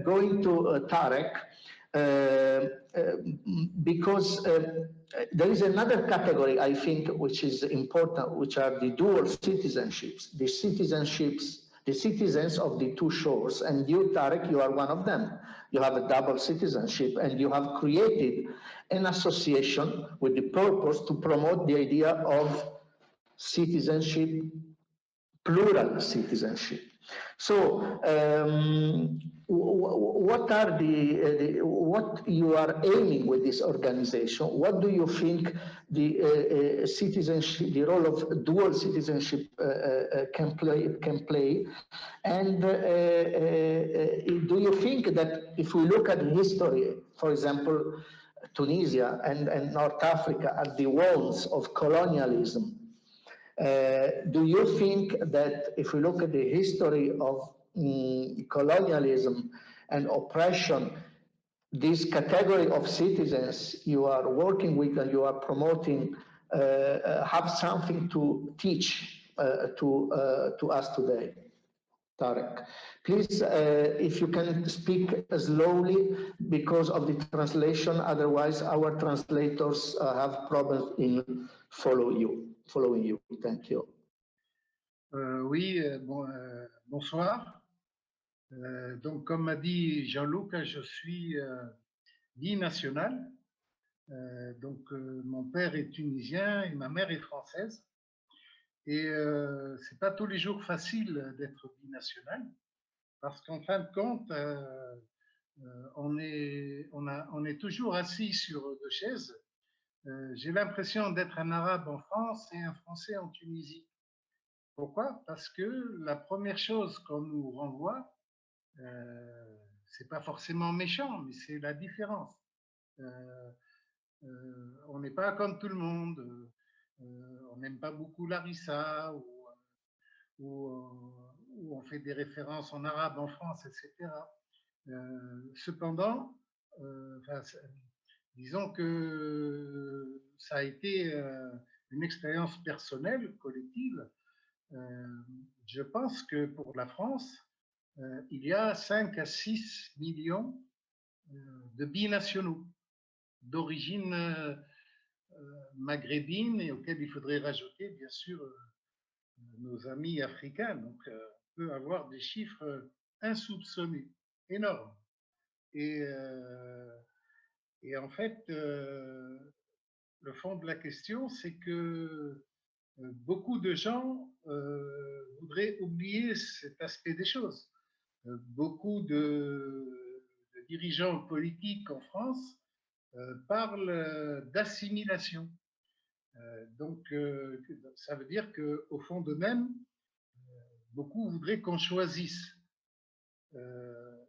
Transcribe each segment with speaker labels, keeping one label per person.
Speaker 1: going to Tarek, because there is another category, I think, which is important, which are the dual citizenships, the citizens of the two shores. And you, Tarek, you are one of them. You have a double citizenship, and you have created an association with the purpose to promote the idea of citizenship, plural citizenship. So, what are what you are aiming with this organization? What do you think the citizenship, the role of dual citizenship can play? And do you think that if we look at history, for example, Tunisia and North Africa at the wounds of colonialism, do you think that if we look at the history of colonialism and oppression, this category of citizens you are working with and you are promoting have something to teach to us today? Tarek, please, if you can speak slowly because of the translation, otherwise our translators have problems in following you. Thank you.
Speaker 2: Oui, bonsoir. Donc, comme m'a dit Jean-Luc, je suis binational. Donc, mon père est tunisien et ma mère est française. Et c'est pas tous les jours facile d'être binational, parce qu'en fin de compte, on est toujours assis sur deux chaises. J'ai l'impression d'être un Arabe en France et un Français en Tunisie. Pourquoi? Parce que la première chose qu'on nous renvoie, c'est pas forcément méchant, mais c'est la différence. On n'est pas comme tout le monde. On n'aime pas beaucoup l'harissa, ou on fait des références en arabe en France, etc. Cependant, disons que ça a été une expérience personnelle, collective. Je pense que pour la France, il y a 5 à 6 millions de binationaux d'origine maghrébine, et auxquels il faudrait rajouter, bien sûr, nos amis africains. Donc, on peut avoir des chiffres insoupçonnés, énormes. Et en fait, le fond de la question, c'est que beaucoup de gens voudraient oublier cet aspect des choses. Beaucoup de dirigeants politiques en France parlent d'assimilation. Donc, ça veut dire qu'au fond d'eux-mêmes, beaucoup voudraient qu'on choisisse.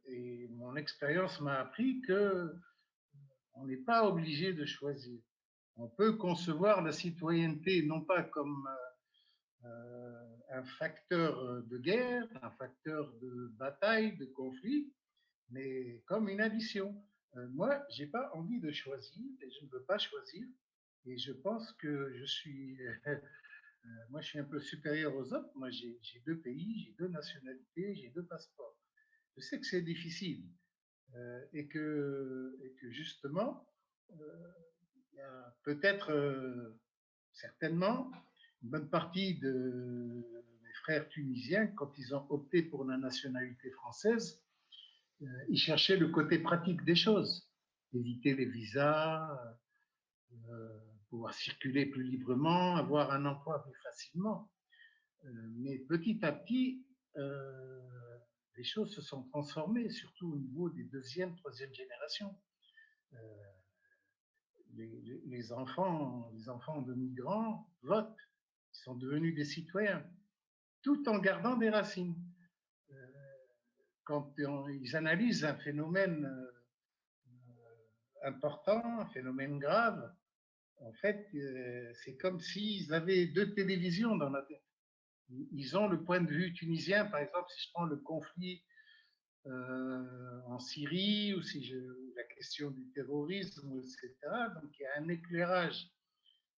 Speaker 2: Et mon expérience m'a appris qu'on n'est pas obligé de choisir. On peut concevoir la citoyenneté non pas comme un facteur de guerre, un facteur de bataille, de conflit, mais comme une addition. Moi, je n'ai pas envie de choisir et je ne veux pas choisir. Et je pense que je suis, moi je suis un peu supérieur aux autres. Moi j'ai 2 pays, j'ai 2 nationalités, j'ai 2 passeports. Je sais que c'est difficile et que justement, il y a peut-être, certainement, une bonne partie de mes frères tunisiens, quand ils ont opté pour la nationalité française, ils cherchaient le côté pratique des choses, éviter les visas, pouvoir circuler plus librement, avoir un emploi plus facilement. Mais petit à petit, les choses se sont transformées, surtout au niveau des 2e, 3e générations. Les enfants de migrants votent, ils sont devenus des citoyens, tout en gardant des racines. Quand ils analysent un phénomène important, un phénomène grave, en fait, c'est comme s'ils avaient 2 télévisions dans la tête. Ils ont le point de vue tunisien, par exemple, si je prends le conflit en Syrie, ou si la question du terrorisme, etc. Donc, il y a un éclairage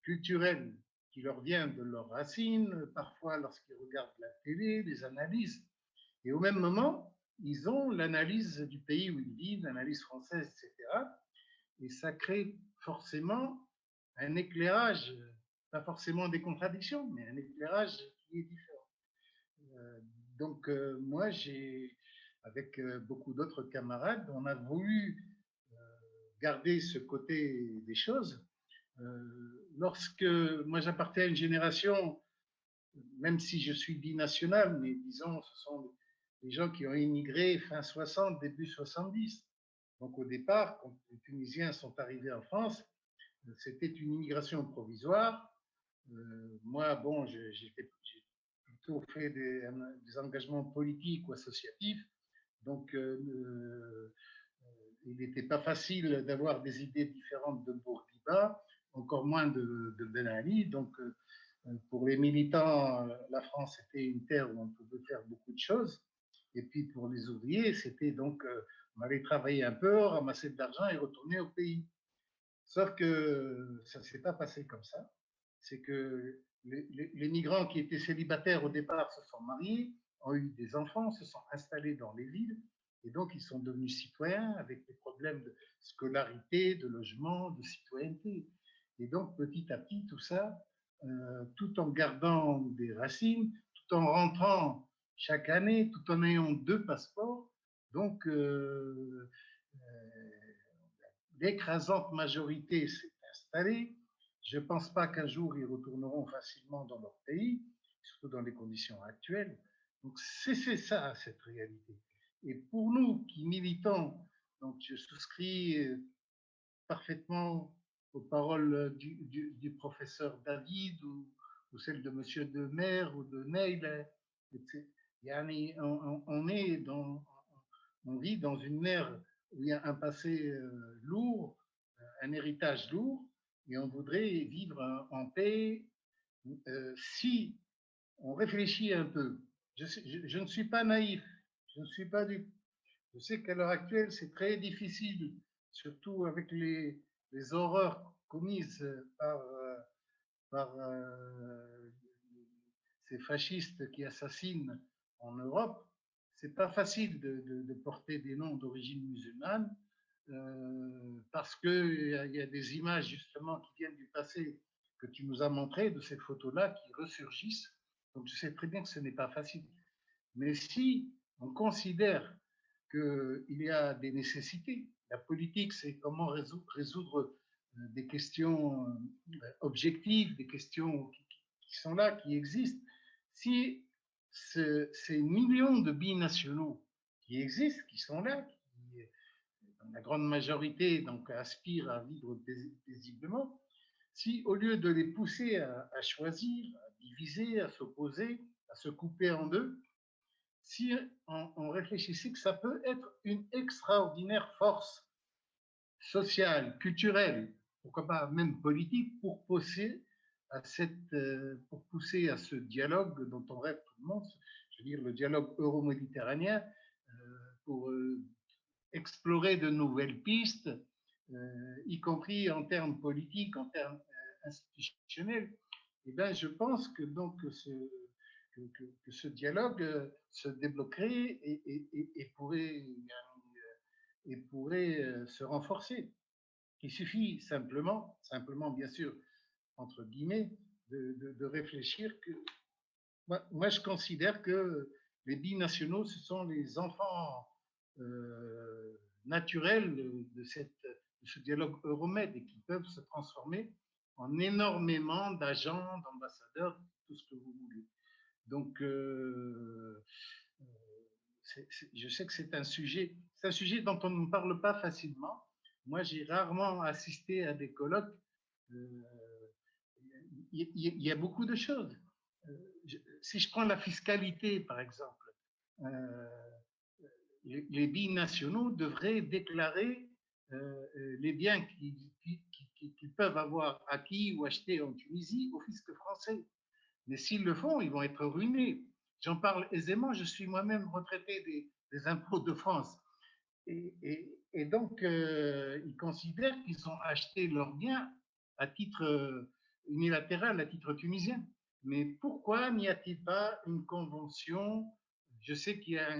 Speaker 2: culturel qui leur vient de leurs racines, parfois lorsqu'ils regardent la télé, les analyses. Et au même moment, ils ont l'analyse du pays où ils vivent, l'analyse française, etc. Et ça crée forcément un éclairage, pas forcément des contradictions, mais un éclairage qui est différent. Donc, moi, avec beaucoup d'autres camarades, on a voulu garder ce côté des choses. Lorsque moi, j'appartiens à une génération, même si je suis binational, mais disons, ce sont des gens qui ont immigré fin 60, début 70. Donc, au départ, quand les Tunisiens sont arrivés en France, c'était une immigration provisoire. Moi, bon, j'ai plutôt fait des engagements politiques ou associatifs. Donc, il n'était pas facile d'avoir des idées différentes de Bourguiba, encore moins de Ben Ali. Donc, pour les militants, la France était une terre où on pouvait faire beaucoup de choses. Et puis pour les ouvriers, c'était donc, on allait travailler un peu, ramasser de l'argent et retourner au pays. Sauf que ça ne s'est pas passé comme ça. C'est que les migrants qui étaient célibataires au départ se sont mariés, ont eu des enfants, se sont installés dans les villes, et donc ils sont devenus citoyens avec des problèmes de scolarité, de logement, de citoyenneté. Et donc petit à petit, tout ça, tout en gardant des racines, tout en rentrant chaque année, tout en ayant 2 passeports, donc l'écrasante majorité s'est installée. Je ne pense pas qu'un jour ils retourneront facilement dans leur pays, surtout dans les conditions actuelles. Donc c'est ça, cette réalité. Et pour nous qui militons, donc je souscris parfaitement aux paroles du professeur David ou celles de Monsieur Demer ou de Neil. On vit dans une ère où il y a un passé lourd, un héritage lourd, et on voudrait vivre en paix. Si on réfléchit un peu, je ne suis pas naïf, je ne suis pas dupe. Je sais qu'à l'heure actuelle, c'est très difficile, surtout avec les horreurs commises par ces fascistes qui assassinent en Europe. C'est pas facile de porter des noms d'origine musulmane parce qu'il y a des images justement qui viennent du passé que tu nous as montrées, de ces photos-là qui ressurgissent. Donc je sais très bien que ce n'est pas facile. Mais si on considère qu'il y a des nécessités, la politique, c'est comment résoudre des questions objectives, des questions qui sont là, qui existent. Si ces millions de binationaux qui existent, qui sont là, qui, dans la grande majorité, donc, aspirent à vivre paisiblement, si au lieu de les pousser à choisir, à diviser, à s'opposer, à se couper en deux, si on réfléchissait que ça peut être une extraordinaire force sociale, culturelle, pourquoi pas même politique, pour pousser pour pousser à ce dialogue dont on rêve tout le monde, je veux dire le dialogue euro-méditerranéen, pour explorer de nouvelles pistes, y compris en termes politiques, en termes institutionnels. Et bien, je pense que donc que ce dialogue se débloquerait et pourrait se renforcer. Il suffit simplement bien sûr, entre guillemets, de réfléchir que moi, je considère que les binationaux, ce sont les enfants naturels de ce dialogue Euromed et qui peuvent se transformer en énormément d'agents, d'ambassadeurs, tout ce que vous voulez. Donc, je sais que c'est un sujet dont on ne parle pas facilement. Moi, j'ai rarement assisté à des colloques. Il y a beaucoup de choses. Si je prends la fiscalité, par exemple, les binationaux devraient déclarer les biens qu'ils peuvent avoir acquis ou achetés en Tunisie au fisc français. Mais s'ils le font, ils vont être ruinés. J'en parle aisément, je suis moi-même retraité des impôts de France. Et donc, ils considèrent qu'ils ont acheté leurs biens à titre unilatéral, à titre tunisien. Mais pourquoi n'y a-t-il pas une convention? Je sais qu'il y a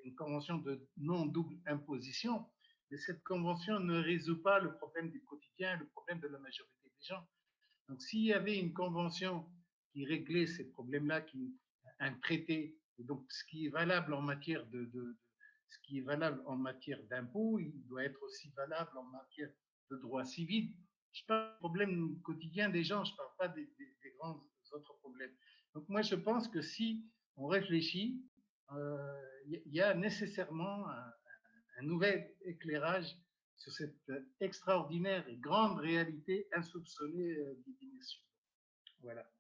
Speaker 2: une convention de non-double imposition, mais cette convention ne résout pas le problème du quotidien, le problème de la majorité des gens. Donc, s'il y avait une convention qui réglait ces problèmes-là, un traité, et donc ce qui est valable en matière ce qui est valable en matière d'impôts, il doit être aussi valable en matière de droit civil. Je parle du problème quotidien des gens, je ne parle pas des grands autres problèmes. Donc moi, je pense que si on réfléchit, il y a nécessairement un nouvel éclairage sur cette extraordinaire et grande réalité insoupçonnée d'immersion. Voilà.